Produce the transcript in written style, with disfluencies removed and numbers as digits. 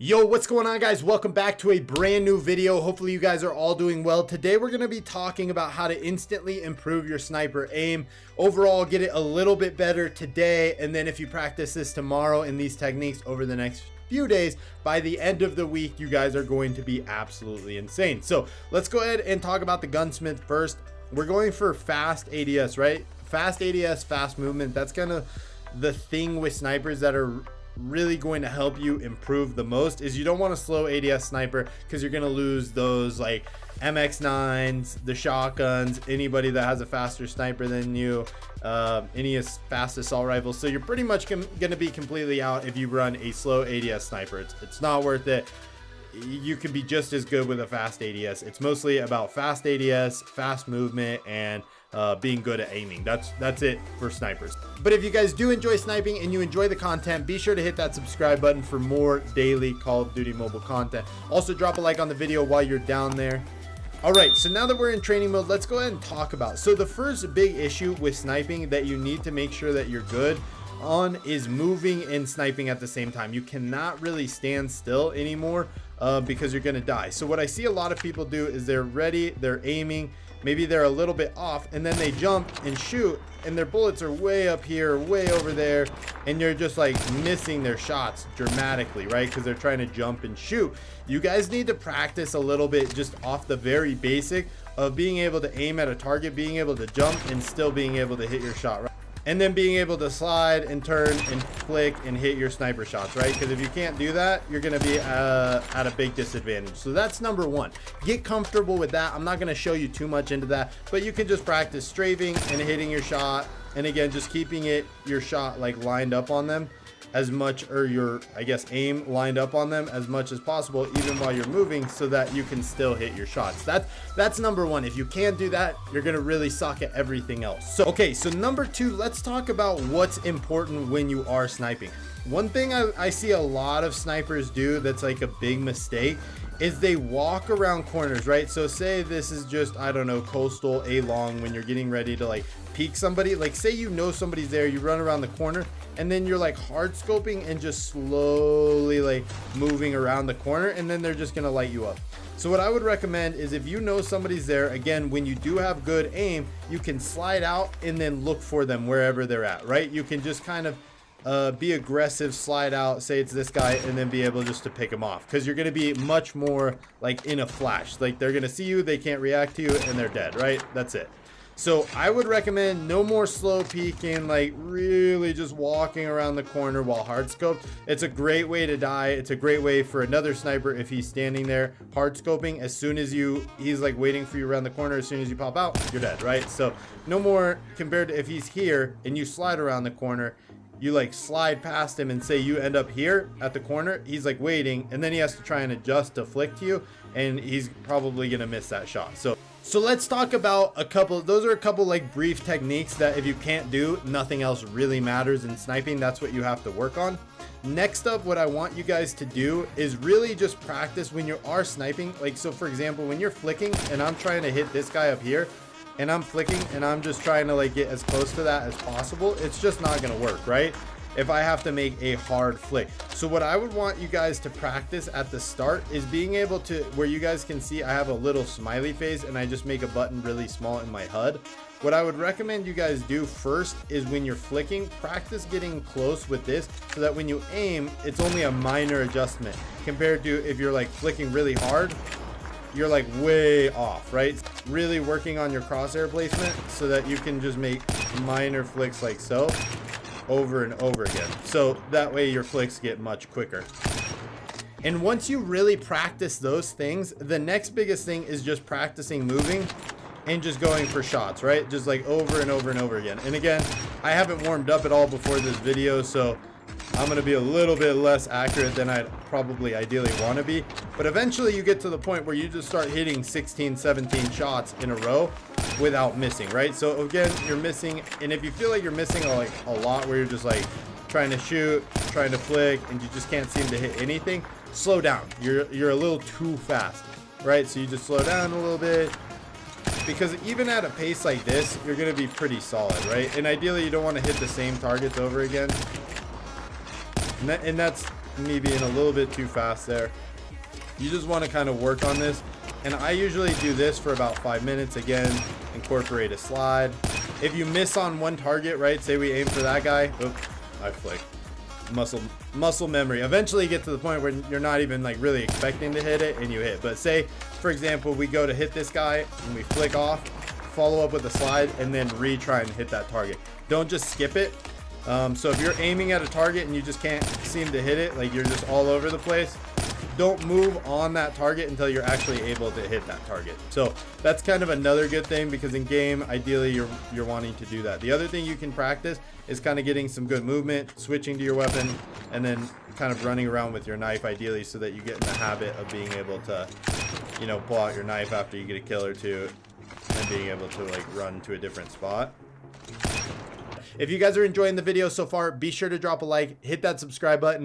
Yo, what's going on, guys? Welcome back to a brand new video. Hopefully you guys are all doing well. Today we're going to be talking about how to instantly improve your sniper aim. Overall, get it a little bit better today, and then if you practice this tomorrow in these techniques over the next few days, by the end of the week you guys are going to be absolutely insane. So let's go ahead and talk about the gunsmith first. We're going for fast ADS, right? Fast ADS, fast movement. That's kind of the thing with snipers that are really going to help you improve the most. Is you don't want a slow ADS sniper because you're going to lose those like MX9s, the shotguns, anybody that has a faster sniper than you, any fast assault rifles. So you're pretty much going to be completely out if you run a slow ADS sniper. It's not worth it. You can be just as good with a fast ADS. It's mostly about fast ADS, fast movement, and being good at aiming. That's it for snipers. But if you guys do enjoy sniping and you enjoy the content, be sure to hit that subscribe button for more daily Call of Duty mobile content. Also drop a like on the video while you're down there. All right, so now that we're in training mode, let's go ahead and talk about. So the first big issue with sniping that you need to make sure that you're good on is moving and sniping at the same time. You cannot really stand still anymore because you're gonna die. So what I see a lot of people do is they're ready, they're aiming, maybe they're a little bit off, and then they jump and shoot, and their bullets are way up here, way over there, and you're just like missing their shots dramatically, right? Because they're trying to jump and shoot. You guys need to practice a little bit just off the very basic of being able to aim at a target, being able to jump, and still being able to hit your shot, right? And then being able to slide and turn and flick and hit your sniper shots, right? Because if you can't do that, you're going to be at a big disadvantage. So that's number one. Get comfortable with that. I'm not going to show you too much into that, but you can just practice strafing and hitting your shot. And again, just keeping your shot like lined up on them as much, or your, I guess, aim lined up on them as much as possible, even while you're moving, so that you can still hit your shots. That's number one. If you can't do that, you're gonna really suck at everything else. So okay, so number two, let's talk about what's important when you are sniping. One thing I see a lot of snipers do that's like a big mistake is they walk around corners, right? So say this is just, I don't know, coastal A long, when you're getting ready to like peek somebody, like say you know somebody's there, you run around the corner, and then you're like hard scoping and just slowly like moving around the corner, and then they're just gonna light you up. So what I would recommend is, if you know somebody's there, again, when you do have good aim, you can slide out and then look for them wherever they're at, right? You can just kind of be aggressive, slide out, say it's this guy, and then be able just to pick him off, because you're going to be much more like in a flash. Like they're going to see you, they can't react to you, and they're dead, right? That's it. So I would recommend no more slow peeking, like really just walking around the corner while hard scoped. It's a great way to die. It's a great way for another sniper, if he's standing there hard scoping, as soon as he's like waiting for you around the corner, as soon as you pop out, you're dead, right? So no more, compared to if he's here and you slide around the corner, you like slide past him and say you end up here at the corner, he's like waiting, and then he has to try and adjust to flick to you, and he's probably gonna miss that shot. So let's talk about those are a couple like brief techniques that if you can't do, nothing else really matters in sniping. That's what you have to work on. Next up, what I want you guys to do is really just practice when you are sniping. Like, so for example, when you're flicking and I'm trying to hit this guy up here, and I'm flicking and I'm just trying to like get as close to that as possible, it's just not gonna work, right? If I have to make a hard flick. So what I would want you guys to practice at the start is being able to, where you guys can see I have a little smiley face and I just make a button really small in my HUD. What I would recommend you guys do first is, when you're flicking, practice getting close with this, so that when you aim, it's only a minor adjustment compared to if you're like flicking really hard, you're like way off, right? Really working on your crosshair placement so that you can just make minor flicks like so over and over again. So that way your flicks get much quicker. And once you really practice those things, the next biggest thing is just practicing moving and just going for shots, right? Just like over and over and over again. And again, I haven't warmed up at all before this video, so I'm going to be a little bit less accurate than I'd probably ideally want to be. But eventually you get to the point where you just start hitting 16, 17 shots in a row without missing, right? So again, you're missing, and if you feel like you're missing like a lot, where you're just like trying to shoot, trying to flick, and you just can't seem to hit anything, slow down. You're a little too fast, right? So you just slow down a little bit, because even at a pace like this, you're going to be pretty solid, right? And ideally you don't want to hit the same targets over again. And that's me being a little bit too fast there. You just want to kind of work on this, and I usually do this for about 5 minutes. Again, incorporate a slide. If you miss on one target, right, say we aim for that guy, oops, I flicked. Muscle memory. Eventually you get to the point where you're not even like really expecting to hit it and you hit. But say for example we go to hit this guy and we flick off, follow up with a slide, and then retry and hit that target. Don't just skip it. So if you're aiming at a target and you just can't seem to hit it, like you're just all over the place, don't move on that target until you're actually able to hit that target. So that's kind of another good thing, because in game ideally you're wanting to do that. The other thing you can practice is kind of getting some good movement, switching to your weapon, and then kind of running around with your knife ideally, so that you get in the habit of being able to, you know, pull out your knife after you get a kill or two and being able to like run to a different spot. If you guys are enjoying the video so far, be sure to drop a like, hit that subscribe button.